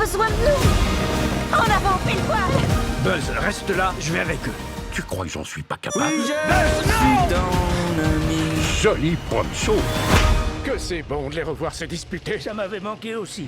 besoin de nous. En avant, pile poil. Buzz, reste là, je vais avec eux. Tu crois que j'en suis pas capable? Joli poncho. Que c'est bon de les revoir se disputer. Ça m'avait manqué aussi.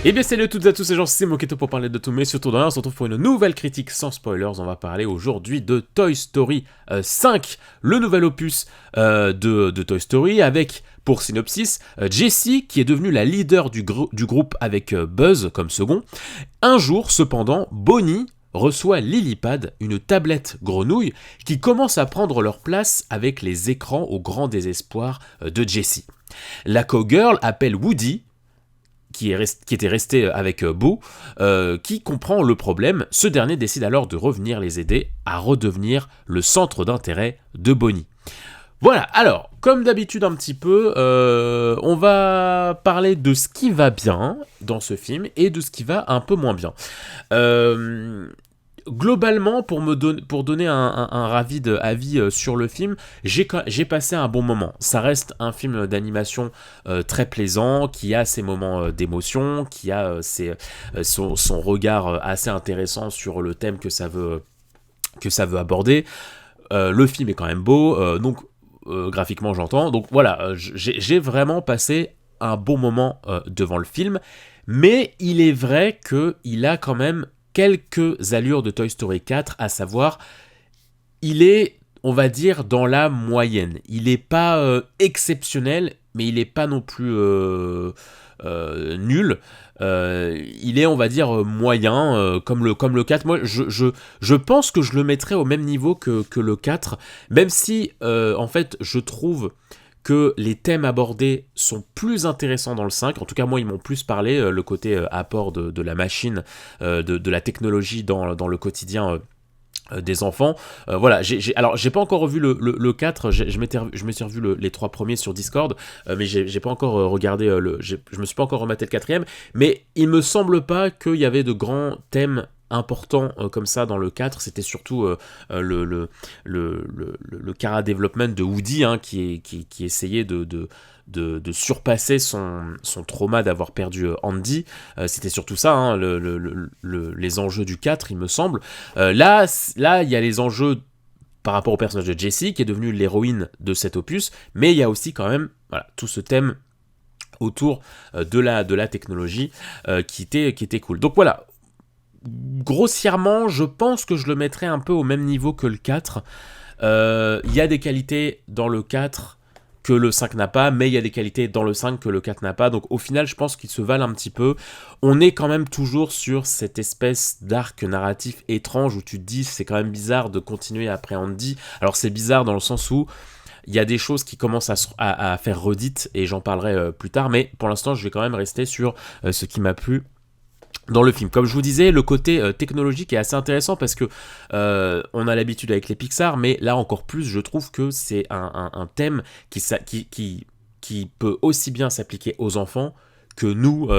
Et bien salut à toutes et à tous, c'est Jean, c'est Moketo pour parler de tout, mais surtout de rien, on se retrouve pour une nouvelle critique sans spoilers. On va parler aujourd'hui de Toy Story 5, le nouvel opus de Toy Story, avec, pour synopsis, Jessie, qui est devenue la leader du groupe avec Buzz comme second. Un jour, cependant, Bonnie reçoit Lilypad, une tablette grenouille, qui commence à prendre leur place avec les écrans au grand désespoir de Jessie. La cowgirl appelle Woody, qui était resté avec Bo, qui comprend le problème. Ce dernier décide alors de revenir les aider à redevenir le centre d'intérêt de Bonnie. Voilà, alors, comme d'habitude un petit peu, on va parler de ce qui va bien dans ce film et de ce qui va un peu moins bien. Globalement, pour donner un rapide avis sur le film, j'ai passé un bon moment. Ça reste un film d'animation très plaisant, qui a ses moments d'émotion, qui a son regard assez intéressant sur le thème que ça veut aborder. Le film est quand même beau, donc graphiquement j'entends. Donc voilà, j'ai vraiment passé un bon moment devant le film, mais il est vrai qu'il a quand même quelques allures de Toy Story 4, à savoir, il est, on va dire, dans la moyenne. Il n'est pas exceptionnel, mais il n'est pas non plus nul. Il est, on va dire, moyen, comme le 4. Moi, je pense que je le mettrais au même niveau que le 4, même si, en fait, je trouve que les thèmes abordés sont plus intéressants dans le 5, en tout cas moi ils m'ont plus parlé, le côté apport de la machine, de la technologie dans le quotidien des enfants. Voilà, alors j'ai pas encore revu le 4, je me suis revu les 3 premiers sur Discord, mais j'ai pas encore regardé, je me suis pas encore rematé le 4ème, mais il me semble pas qu'il y avait de grands thèmes important comme ça dans le 4, c'était surtout le chara development de Woody, hein, qui essayait de surpasser son trauma d'avoir perdu Andy. C'était surtout ça, hein, les enjeux du 4, il me semble. Là il y a les enjeux par rapport au personnage de Jessie, qui est devenue l'héroïne de cet opus, mais il y a aussi quand même tout ce thème autour de la technologie qui était cool. Donc voilà, grossièrement, je pense que je le mettrais un peu au même niveau que le 4. Il y a des qualités dans le 4 que le 5 n'a pas, mais il y a des qualités dans le 5 que le 4 n'a pas. Donc au final, je pense qu'ils se valent un petit peu. On est quand même toujours sur cette espèce d'arc narratif étrange où tu te dis c'est quand même bizarre de continuer après Andy. Alors c'est bizarre dans le sens où il y a des choses qui commencent à faire redite, et j'en parlerai plus tard, mais pour l'instant, je vais quand même rester sur ce qui m'a plu dans le film. Comme je vous disais, le côté technologique est assez intéressant parce que on a l'habitude avec les Pixar, mais là encore plus, je trouve que c'est un thème qui peut aussi bien s'appliquer aux enfants que nous,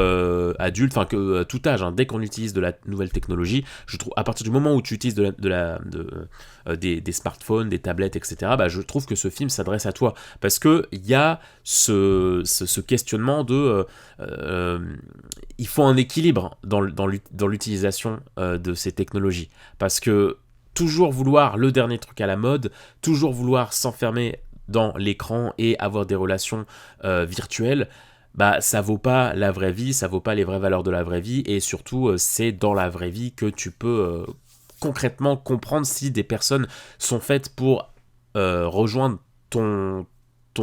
adultes, enfin que tout âge, hein. Dès qu'on utilise de la nouvelle technologie, je trouve, à partir du moment où tu utilises des smartphones, des tablettes, etc., je trouve que ce film s'adresse à toi, parce que il y a ce questionnement de il faut un équilibre dans l'utilisation de ces technologies, parce que toujours vouloir le dernier truc à la mode, toujours vouloir s'enfermer dans l'écran et avoir des relations virtuelles, ça vaut pas la vraie vie, ça vaut pas les vraies valeurs de la vraie vie, et surtout c'est dans la vraie vie que tu peux concrètement comprendre si des personnes sont faites pour rejoindre ton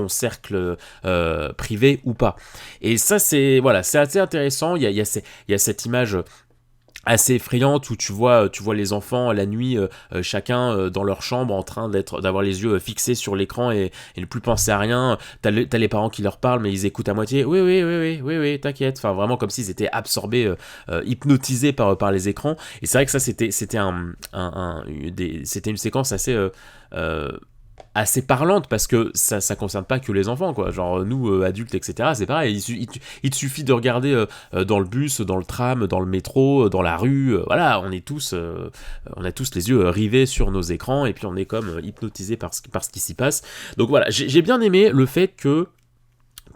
cercle privé ou pas. Et ça c'est assez intéressant. Il y a cette image assez effrayante où tu vois les enfants la nuit, chacun dans leur chambre en train d'avoir les yeux fixés sur l'écran et ne plus penser à rien. T'as les parents qui leur parlent, mais ils écoutent à moitié. Oui, t'inquiète. Enfin, vraiment comme s'ils étaient absorbés, hypnotisés par les écrans. Et c'est vrai que ça c'était une séquence assez parlante, parce que ça concerne pas que les enfants, quoi. Genre nous adultes, etc., c'est pareil, il te suffit de regarder dans le bus, dans le tram, dans le métro, dans la rue, voilà, on a tous les yeux rivés sur nos écrans, et puis on est comme hypnotisé par ce qui s'y passe. Donc voilà, j'ai bien aimé le fait que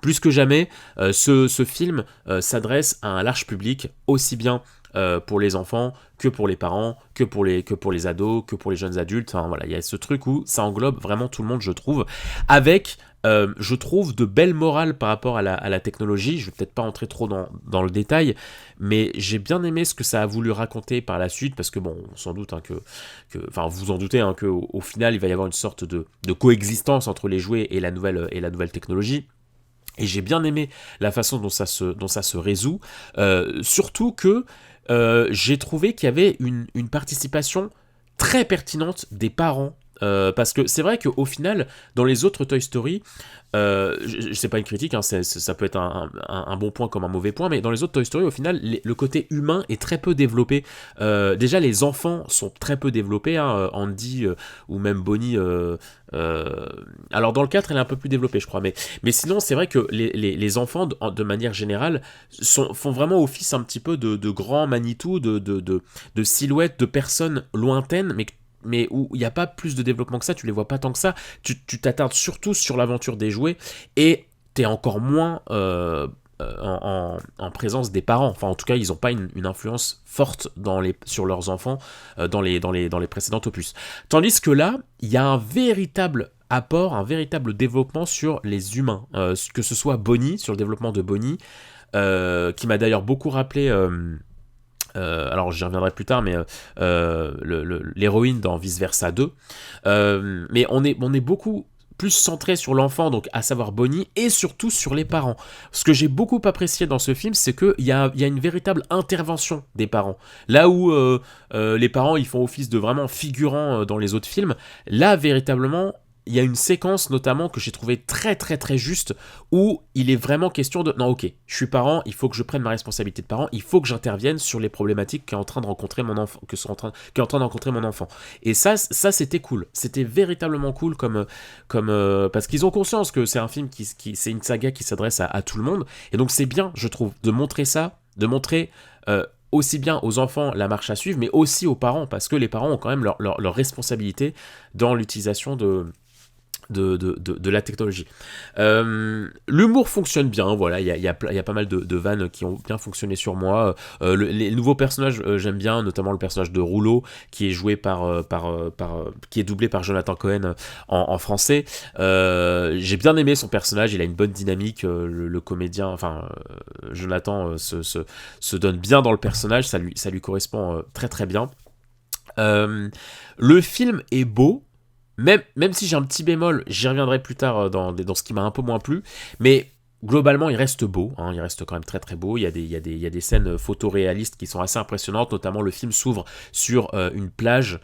plus que jamais, ce film s'adresse à un large public, aussi bien pour les enfants que pour les parents, que pour les ados, que pour les jeunes adultes. Enfin, voilà, il y a ce truc où ça englobe vraiment tout le monde, je trouve, avec, je trouve, de belles morales par rapport à la technologie. Je vais peut-être pas entrer trop dans le détail, mais j'ai bien aimé ce que ça a voulu raconter par la suite, parce que bon, sans doute hein, enfin, vous en doutez, hein, qu'au final, il va y avoir une sorte de coexistence entre les jouets et la nouvelle technologie. Et j'ai bien aimé la façon dont ça se résout, surtout que j'ai trouvé qu'il y avait une participation très pertinente des parents. Parce que c'est vrai qu'au final, dans les autres Toy Story, c'est pas une critique, hein, ça peut être un bon point comme un mauvais point, mais dans les autres Toy Story, au final, le côté humain est très peu développé. Déjà, les enfants sont très peu développés, hein, Andy ou même Bonnie. Alors dans le 4, elle est un peu plus développée, je crois, mais sinon, c'est vrai que les enfants, de manière générale, font vraiment office un petit peu de grands Manitou, de silhouettes de personnes lointaines, mais où il n'y a pas plus de développement que ça, tu les vois pas tant que ça, tu t'attardes surtout sur l'aventure des jouets, et t'es encore moins en présence des parents. Enfin, en tout cas, ils n'ont pas une influence forte sur leurs enfants dans les précédents opus. Tandis que là, il y a un véritable apport, un véritable développement sur les humains, que ce soit Bonnie, sur le développement de Bonnie, qui m'a d'ailleurs beaucoup rappelé... alors j'y reviendrai plus tard, mais l'héroïne dans Vice Versa 2. Mais on est beaucoup plus centré sur l'enfant, donc à savoir Bonnie, et surtout sur les parents. Ce que j'ai beaucoup apprécié dans ce film, c'est qu'il y a une véritable intervention des parents. Là où les parents ils font office de vraiment figurants dans les autres films, là véritablement... Il y a une séquence notamment que j'ai trouvé très très très juste où il est vraiment question de non ok, je suis parent, il faut que je prenne ma responsabilité de parent, il faut que j'intervienne sur les problématiques qu'est en train de rencontrer mon enfant, Et ça c'était cool, c'était véritablement cool comme parce qu'ils ont conscience que c'est un film c'est une saga qui s'adresse à tout le monde, et donc c'est bien, je trouve, de montrer ça, de montrer aussi bien aux enfants la marche à suivre, mais aussi aux parents, parce que les parents ont quand même leur responsabilité dans l'utilisation de la technologie. L'humour fonctionne bien, voilà, il y a pas mal de vannes qui ont bien fonctionné sur moi. Les nouveaux personnages, j'aime bien, notamment le personnage de Rouleau, qui est joué qui est doublé par Jonathan Cohen en français. J'ai bien aimé son personnage, il a une bonne dynamique, le comédien, enfin Jonathan se donne bien dans le personnage, ça lui correspond très très bien. Le film est beau, même si j'ai un petit bémol, j'y reviendrai plus tard dans ce qui m'a un peu moins plu, mais globalement il reste beau, hein, il reste quand même très très beau, il y a des scènes photoréalistes qui sont assez impressionnantes, notamment le film s'ouvre sur une plage,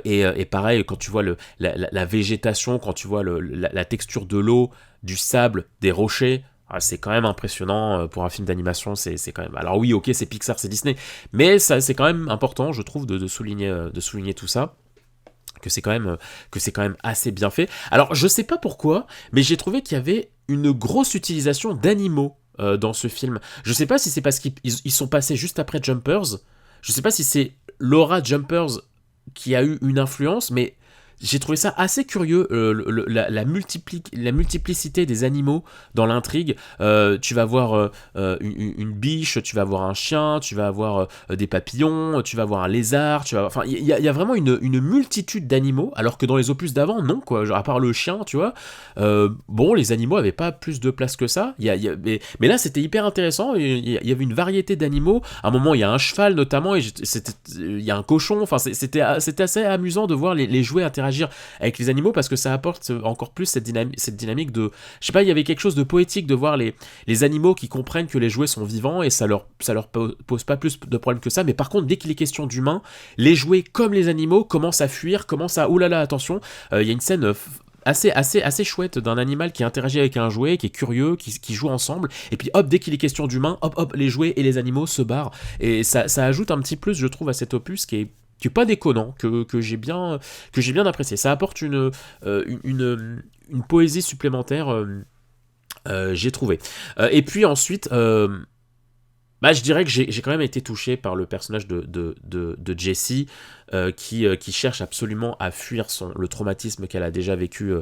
et pareil, quand tu vois la végétation, quand tu vois la texture de l'eau, du sable, des rochers, c'est quand même impressionnant pour un film d'animation, c'est quand même... Alors oui, ok, c'est Pixar, c'est Disney, mais ça, c'est quand même important, je trouve, de souligner tout ça. Que c'est quand même assez bien fait. Alors je sais pas pourquoi, mais j'ai trouvé qu'il y avait une grosse utilisation d'animaux dans ce film. Je sais pas si c'est parce qu'ils sont passés juste après Jumpers. Je sais pas si c'est Laura Jumpers qui a eu une influence, mais j'ai trouvé ça assez curieux, la multiplicité des animaux dans l'intrigue. Tu vas avoir une biche, tu vas avoir un chien, tu vas avoir des papillons, tu vas avoir un lézard, enfin, il y a vraiment une multitude d'animaux, alors que dans les opus d'avant, non, quoi. Genre, à part le chien, tu vois. Bon, les animaux avaient pas plus de place que ça. Mais là, c'était hyper intéressant. Il y avait une variété d'animaux. À un moment, il y a un cheval, notamment, et il y a un cochon. Enfin, c'était assez amusant de voir les jouets interagir avec les animaux, parce que ça apporte encore plus cette dynamique de... Je sais pas, il y avait quelque chose de poétique de voir les animaux qui comprennent que les jouets sont vivants, et ça leur pose pas plus de problèmes que ça. Mais par contre, dès qu'il est question d'humains, les jouets comme les animaux commencent à fuir, oulala, attention. Il y a une scène assez chouette d'un animal qui interagit avec un jouet, qui est curieux, qui joue ensemble, et puis hop, dès qu'il est question d'humains, hop, les jouets et les animaux se barrent, et ça ajoute un petit plus, je trouve, à cet opus qui est pas déconnant, que j'ai bien apprécié. Ça apporte une poésie supplémentaire, j'ai trouvé. Et puis ensuite, Bah, je dirais que j'ai quand même été touché par le personnage de Jessie, qui cherche absolument à fuir le traumatisme qu'elle a déjà vécu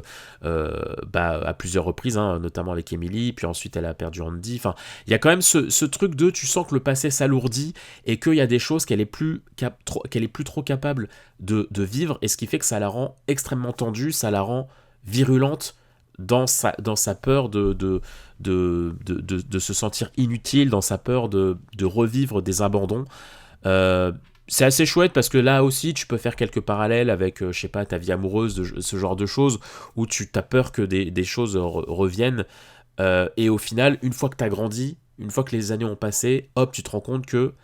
à plusieurs reprises, hein, notamment avec Emily, puis ensuite elle a perdu Andy. Enfin, il y a quand même ce truc de, tu sens que le passé s'alourdit et qu'il y a des choses qu'elle est plus trop capable de vivre, et ce qui fait que ça la rend extrêmement tendue, ça la rend virulente dans sa peur de se sentir inutile, dans sa peur de revivre des abandons. C'est assez chouette parce que là aussi tu peux faire quelques parallèles avec, je sais pas, ta vie amoureuse, ce genre de choses, où tu as peur que des choses reviennent, et au final, une fois que tu as grandi, une fois que les années ont passé, hop, tu te rends compte que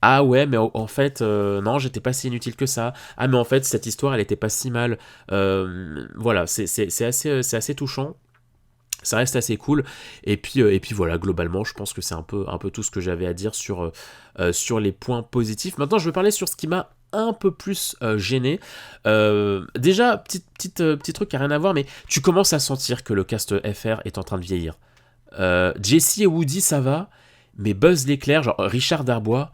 ah ouais, mais en fait, non, j'étais pas si inutile que ça. Ah, mais en fait, cette histoire, elle était pas si mal. Voilà, c'est assez touchant. Ça reste assez cool. Et puis voilà, globalement, je pense que c'est un peu tout ce que j'avais à dire sur les points positifs. Maintenant, je vais parler sur ce qui m'a un peu plus gêné. Déjà, petit truc qui a rien à voir, mais tu commences à sentir que le cast FR est en train de vieillir. Jessie et Woody, ça va, mais Buzz l'éclair, genre Richard Darbois,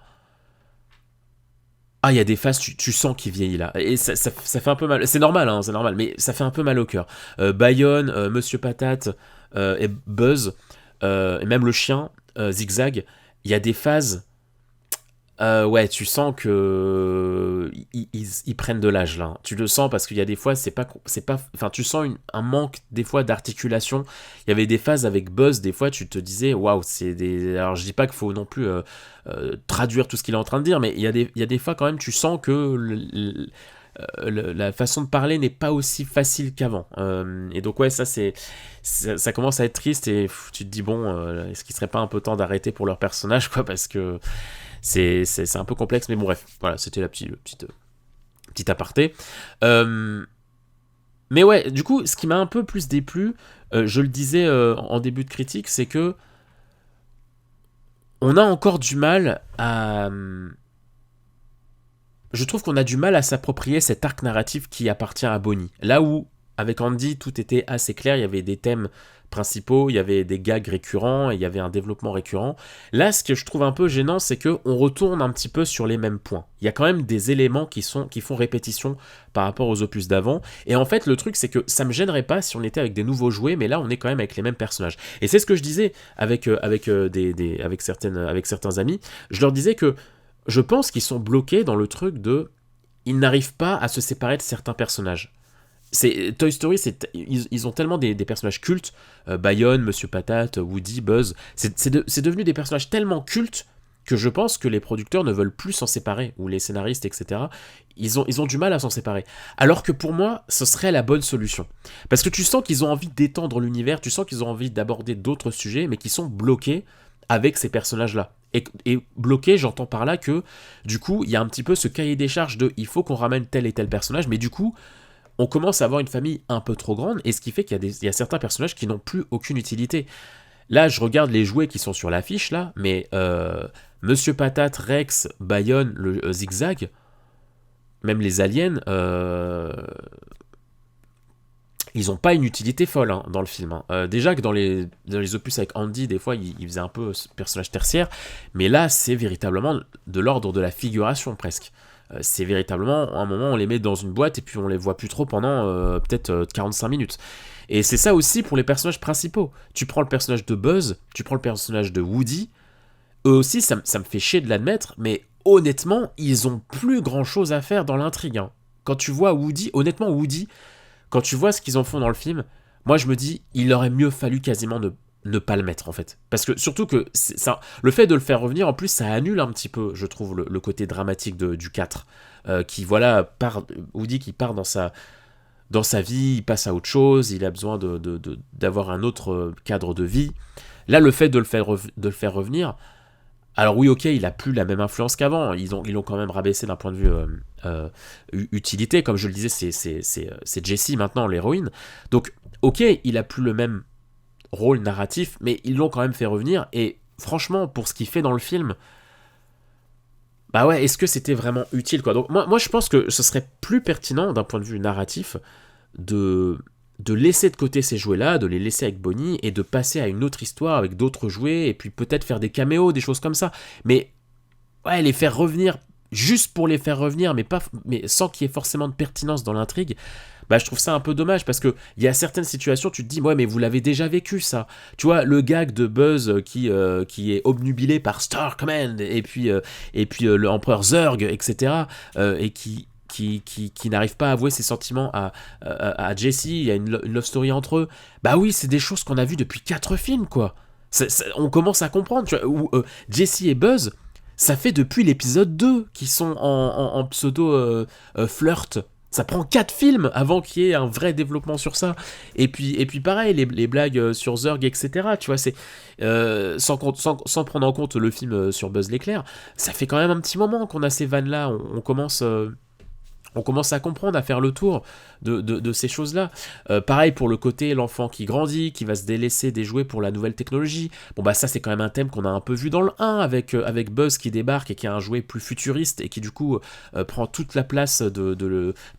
ah, il y a des phases, tu sens qu'il vieillit là. Et ça fait un peu mal. C'est normal, hein, c'est normal, mais ça fait un peu mal au cœur. Bayonne, Monsieur Patate et Buzz, et même le chien, Zigzag, il y a des phases. Ouais, tu sens que ils prennent de l'âge là. Tu le sens parce qu'il y a des fois, enfin, tu sens un manque des fois d'articulation. Il y avait des phases avec Buzz, des fois tu te disais, waouh, c'est des. Alors je dis pas qu'il faut non plus traduire tout ce qu'il est en train de dire, mais il y a des fois quand même, tu sens que la façon de parler n'est pas aussi facile qu'avant. Et donc ouais, ça commence à être triste, et tu te dis bon, est-ce qu'il serait pas un peu temps d'arrêter pour leur personnage, quoi, parce que c'est un peu complexe, mais bon, bref, voilà, c'était le petit aparté. Mais ouais, du coup, ce qui m'a un peu plus déplu, je le disais en début de critique, c'est que on a encore du mal à... Je trouve qu'on a du mal à s'approprier cet arc narratif qui appartient à Bonnie. Là où, avec Andy, tout était assez clair, il y avait des thèmes principaux, il y avait des gags récurrents, et il y avait un développement récurrent. Là, ce que je trouve un peu gênant, c'est qu'on retourne un petit peu sur les mêmes points. Il y a quand même des éléments qui font répétition par rapport aux opus d'avant, et en fait, le truc, c'est que ça me gênerait pas si on était avec des nouveaux jouets, mais là, on est quand même avec les mêmes personnages. Et c'est ce que je disais avec certains amis. Je leur disais que je pense qu'ils sont bloqués dans le truc de... Ils n'arrivent pas à se séparer de certains personnages. Toy Story, ils ont tellement des personnages cultes, Bayonne, Monsieur Patate, Woody, Buzz, c'est devenu des personnages tellement cultes que je pense que les producteurs ne veulent plus s'en séparer, ou les scénaristes, etc. Ils ont du mal à s'en séparer. Alors que pour moi, ce serait la bonne solution. Parce que tu sens qu'ils ont envie d'étendre l'univers, tu sens qu'ils ont envie d'aborder d'autres sujets, mais qui sont bloqués avec ces personnages-là. Et bloqué, j'entends par là que, du coup, il y a un petit peu ce cahier des charges de il faut qu'on ramène tel et tel personnage, mais du coup, on commence à avoir une famille un peu trop grande, et ce qui fait qu'il y a certains personnages qui n'ont plus aucune utilité. Là, je regarde les jouets qui sont sur l'affiche, là, mais Monsieur Patate, Rex, Bayonne, le Zigzag, même les aliens, ils n'ont pas une utilité folle, hein, dans le film. Hein. Déjà que dans les opus avec Andy, des fois, il faisait un peu ce personnage tertiaire, mais là, c'est véritablement de l'ordre de la figuration, presque. C'est véritablement, à un moment, on les met dans une boîte et puis on les voit plus trop pendant peut-être 45 minutes. Et c'est ça aussi pour les personnages principaux. Tu prends le personnage de Buzz, tu prends le personnage de Woody, eux aussi, ça me fait chier de l'admettre, mais honnêtement, ils ont plus grand-chose à faire dans l'intrigue. Hein. Quand tu vois Woody, honnêtement, Woody, quand tu vois ce qu'ils en font dans le film, moi je me dis, il aurait mieux fallu quasiment ne pas le mettre, en fait. Parce que surtout que le fait de le faire revenir, en plus, ça annule un petit peu, je trouve, le côté dramatique du 4. Qui, voilà, Woody qui part dans sa vie, il passe à autre chose, il a besoin d'avoir un autre cadre de vie. Là, le fait de le faire revenir, alors oui, ok, il a plus la même influence qu'avant, ils l'ont quand même rabaissé d'un point de vue utilité, comme je le disais, c'est Jessie maintenant, l'héroïne. Donc, ok, il a plus le même rôle narratif, mais ils l'ont quand même fait revenir, et franchement, pour ce qu'il fait dans le film, bah ouais, est-ce que c'était vraiment utile, quoi. Donc moi je pense que ce serait plus pertinent d'un point de vue narratif de de laisser de côté ces jouets-là, de les laisser avec Bonnie et de passer à une autre histoire avec d'autres jouets et puis peut-être faire des caméos, des choses comme ça. Mais ouais, les faire revenir juste pour les faire revenir, mais sans qu'il y ait forcément de pertinence dans l'intrigue, bah je trouve ça un peu dommage parce que il y a certaines situations, tu te dis ouais mais vous l'avez déjà vécu ça. Tu vois le gag de Buzz qui est obnubilé par Star Command et puis l'empereur Zurg etc. Et qui n'arrive pas à avouer ses sentiments à Jessie, il y a une love story entre eux. Bah oui, c'est des choses qu'on a vues depuis 4 films, quoi. On commence à comprendre, tu vois, où Jessie et Buzz, ça fait depuis l'épisode 2 qu'ils sont en pseudo flirt. Ça prend 4 films avant qu'il y ait un vrai développement sur ça. Et puis pareil, les blagues sur Zurg, etc. Tu vois, c'est sans prendre en compte le film sur Buzz l'éclair, ça fait quand même un petit moment qu'on a ces vannes-là. On commence à comprendre, à faire le tour de ces choses-là. Pareil pour le côté l'enfant qui grandit, qui va se délaisser des jouets pour la nouvelle technologie. Bon bah ça c'est quand même un thème qu'on a un peu vu dans le 1 avec Buzz qui débarque et qui a un jouet plus futuriste et qui du coup prend toute la place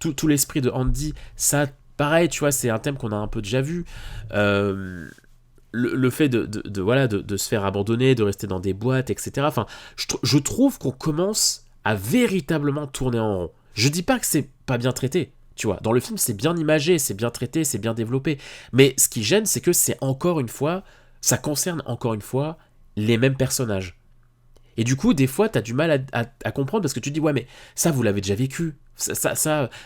tout l'esprit de Andy. Ça pareil tu vois c'est un thème qu'on a un peu déjà vu. Le fait de se faire abandonner, de rester dans des boîtes, etc. Enfin, je trouve qu'on commence à véritablement tourner en rond. Je dis pas que c'est pas bien traité, tu vois. Dans le film, c'est bien imagé, c'est bien traité, c'est bien développé. Mais ce qui gêne, c'est que ça concerne encore une fois les mêmes personnages. Et du coup, des fois, t'as du mal à comprendre parce que tu te dis, ouais, mais ça, vous l'avez déjà vécu. Ça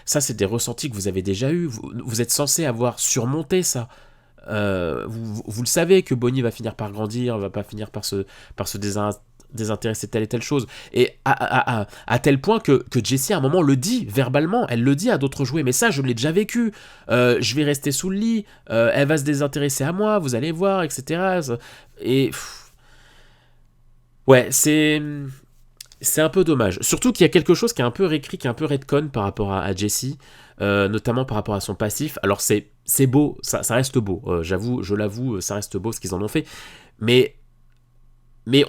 c'est des ressentis que vous avez déjà eus. Vous êtes censé avoir surmonté ça. Vous le savez que Bonnie va finir par grandir, va pas finir par se désintéresser telle et telle chose, et à tel point que Jessie à un moment le dit verbalement, elle le dit à d'autres jouets, mais ça je l'ai déjà vécu, je vais rester sous le lit, elle va se désintéresser à moi, vous allez voir, etc. Et ouais, c'est un peu dommage, surtout qu'il y a quelque chose qui est un peu réécrit, qui est un peu retcon par rapport à Jessie, notamment par rapport à son passif. Alors c'est beau, ça reste beau, je l'avoue, ça reste beau ce qu'ils en ont fait, mais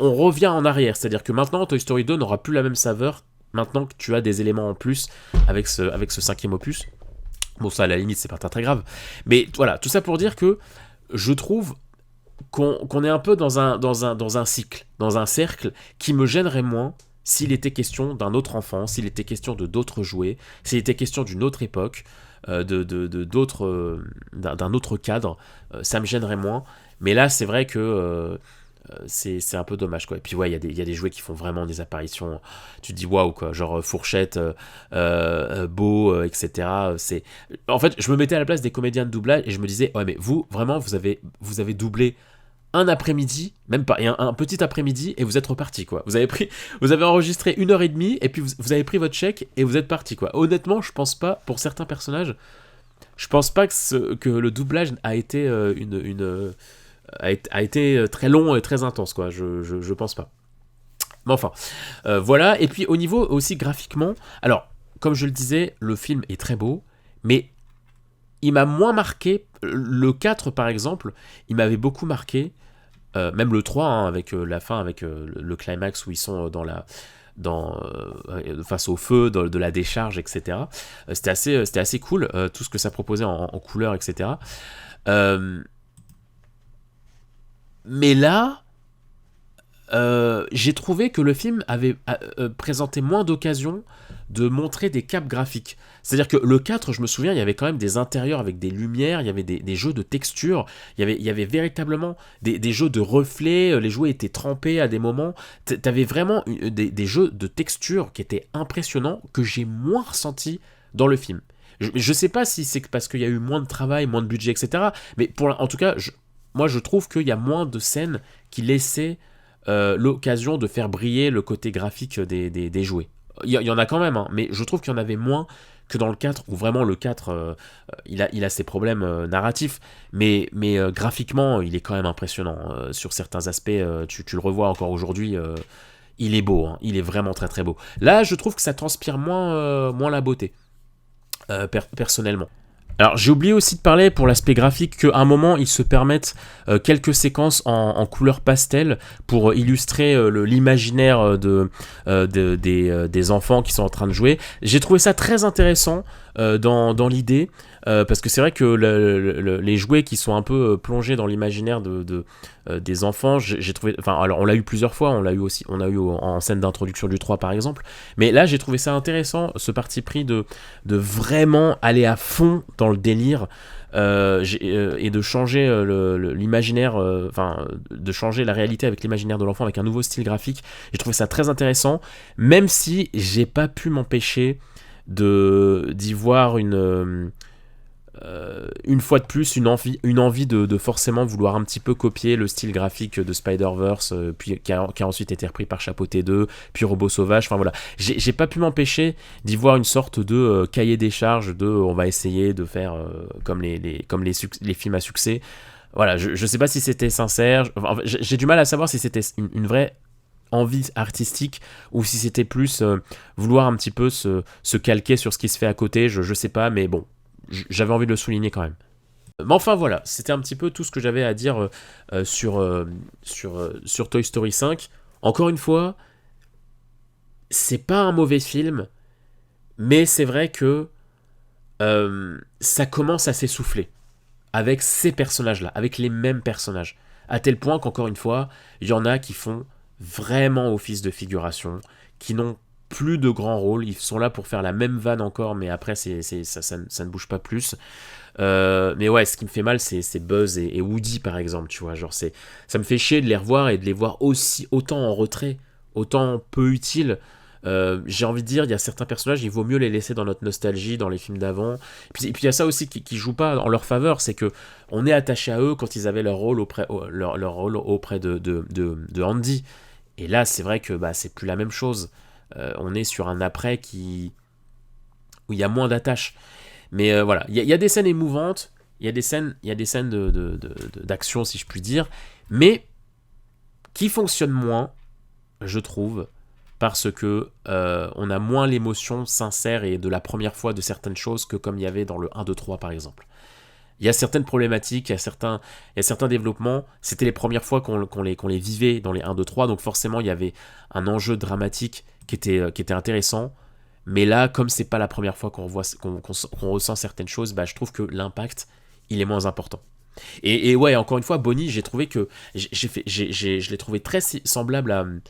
on revient en arrière, c'est-à-dire que maintenant Toy Story 2 n'aura plus la même saveur, maintenant que tu as des éléments en plus avec ce 5e opus. Bon ça à la limite c'est pas très grave, mais voilà, tout ça pour dire que je trouve qu'on est un peu dans un cycle, dans un cercle qui me gênerait moins s'il était question d'un autre enfant, s'il était question de d'autres jouets, s'il était question d'une autre époque, d'un autre cadre, ça me gênerait moins, mais là c'est vrai que c'est un peu dommage quoi. Et puis ouais, il y a des jouets qui font vraiment des apparitions, tu te dis waouh quoi, genre Fourchette, Beau, etc. En fait je me mettais à la place des comédiens de doublage et je me disais ouais mais vous vraiment vous avez doublé un après-midi, même pas, un petit après-midi et vous êtes reparti quoi. Vous avez enregistré 1h30 et puis vous avez pris votre chèque et vous êtes parti quoi. Honnêtement je pense pas, pour certains personnages, je pense pas que le doublage a été a été très long et très intense quoi, je pense pas. Mais enfin, voilà, et puis au niveau aussi graphiquement, alors, comme je le disais, le film est très beau, mais il m'a moins marqué, le 4 par exemple, il m'avait beaucoup marqué, même le 3, hein, avec la fin, avec le climax où ils sont face au feu, de la décharge, etc. C'était assez cool, tout ce que ça proposait en couleurs, etc. Mais là, j'ai trouvé que le film avait présenté moins d'occasions de montrer des caps graphiques. C'est-à-dire que le 4, je me souviens, il y avait quand même des intérieurs avec des lumières, il y avait des jeux de texture, il y avait véritablement des jeux de reflets, les jouets étaient trempés à des moments, t'avais vraiment des jeux de texture qui étaient impressionnants, que j'ai moins ressenti dans le film. Je sais pas si c'est parce qu'il y a eu moins de travail, moins de budget, etc. Mais en tout cas, moi je trouve qu'il y a moins de scènes qui laissaient l'occasion de faire briller le côté graphique des jouets. Il y en a quand même, hein, mais je trouve qu'il y en avait moins que dans le 4, où vraiment le 4, il a ses problèmes narratifs, mais graphiquement, il est quand même impressionnant. Sur certains aspects, tu le revois encore aujourd'hui, il est beau, hein, il est vraiment très très beau. Là, je trouve que ça transpire moins la beauté, personnellement. Alors j'ai oublié aussi de parler pour l'aspect graphique qu'à un moment ils se permettent quelques séquences en couleur pastel pour illustrer l'imaginaire des enfants qui sont en train de jouer. J'ai trouvé ça très intéressant dans l'idée, parce que c'est vrai que les jouets qui sont un peu plongés dans l'imaginaire des enfants, j'ai trouvé, enfin alors on l'a eu plusieurs fois, on l'a eu en scène d'introduction du 3 par exemple, mais là j'ai trouvé ça intéressant, ce parti pris de vraiment aller à fond dans le délire, et de changer l'imaginaire, de changer la réalité avec l'imaginaire de l'enfant avec un nouveau style graphique. J'ai trouvé ça très intéressant, même si j'ai pas pu m'empêcher d'y voir une fois de plus une envie de forcément vouloir un petit peu copier le style graphique de Spider-Verse, puis qui a ensuite été repris par Chapeauté 2, puis Robot Sauvage, enfin voilà, j'ai pas pu m'empêcher d'y voir une sorte de cahier des charges on va essayer de faire comme les films à succès. Voilà, je sais pas si c'était sincère, j'ai du mal à savoir si c'était une vraie envie artistique ou si c'était plus vouloir un petit peu se calquer sur ce qui se fait à côté, je sais pas, mais bon, j'avais envie de le souligner quand même. Mais enfin voilà, c'était un petit peu tout ce que j'avais à dire sur Toy Story 5. Encore une fois, c'est pas un mauvais film, mais c'est vrai que ça commence à s'essouffler avec ces personnages-là, avec les mêmes personnages, à tel point qu'encore une fois, il y en a qui font vraiment office de figuration, qui n'ont plus de grands rôles, ils sont là pour faire la même vanne encore, mais après ça ne bouge pas plus. Mais ouais, ce qui me fait mal, c'est Buzz et Woody par exemple, tu vois, genre ça me fait chier de les revoir et de les voir autant en retrait, autant peu utiles. J'ai envie de dire, il y a certains personnages, il vaut mieux les laisser dans notre nostalgie, dans les films d'avant. Et puis il y a ça aussi qui joue pas en leur faveur, c'est que on est attaché à eux quand ils avaient leur rôle auprès de Andy. Et là, c'est vrai que c'est plus la même chose. On est sur un après où il y a moins d'attache. Mais voilà, il y a des scènes émouvantes, il y a des scènes d'action, si je puis dire, mais qui fonctionnent moins, je trouve, parce que on a moins l'émotion sincère et de la première fois de certaines choses que comme il y avait dans le 1, 2, 3 par exemple. Il y a certaines problématiques, il y a certains développements, c'était les premières fois qu'on les vivait dans les 1, 2, 3, donc forcément il y avait un enjeu dramatique qui était intéressant, mais là, comme c'est pas la première fois qu'on ressent certaines choses, je trouve que l'impact, il est moins important. Et ouais, encore une fois, Bonnie, j'ai trouvé que je l'ai trouvé très semblable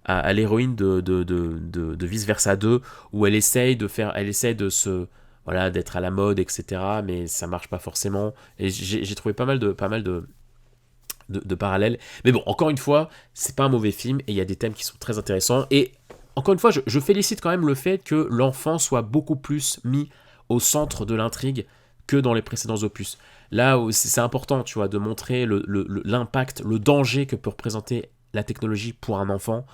à l'héroïne de Vice Versa 2, où elle essaye de se... Voilà, d'être à la mode, etc. Mais ça marche pas forcément. Et j'ai trouvé pas mal de parallèles. Mais bon, encore une fois, c'est pas un mauvais film et il y a des thèmes qui sont très intéressants. Et encore une fois, je félicite quand même le fait que l'enfant soit beaucoup plus mis au centre de l'intrigue que dans les précédents opus. Là, c'est important, tu vois, de montrer l'impact, le danger que peut représenter la technologie pour un enfant,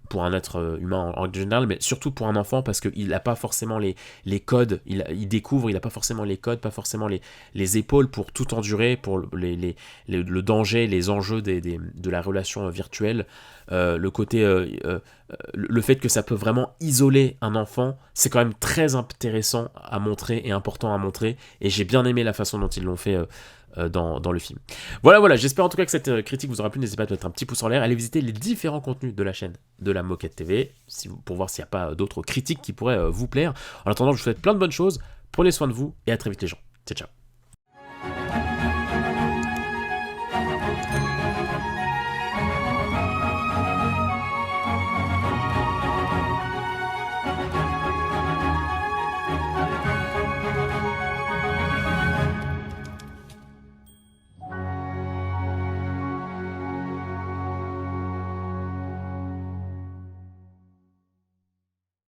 pour un être humain en général, mais surtout pour un enfant, parce qu'il n'a pas forcément les codes, il découvre, il n'a pas forcément les codes, pas forcément les épaules pour tout endurer, pour le danger, les enjeux de la relation virtuelle, le côté, le fait que ça peut vraiment isoler un enfant, c'est quand même très intéressant à montrer et important à montrer, et j'ai bien aimé la façon dont ils l'ont fait dans le film. Voilà, j'espère en tout cas que cette critique vous aura plu. N'hésitez pas à mettre un petit pouce en l'air, allez visiter les différents contenus de la chaîne de la Moquette TV pour voir s'il n'y a pas d'autres critiques qui pourraient vous plaire. En attendant, je vous souhaite plein de bonnes choses, prenez soin de vous et à très vite les gens. Ciao.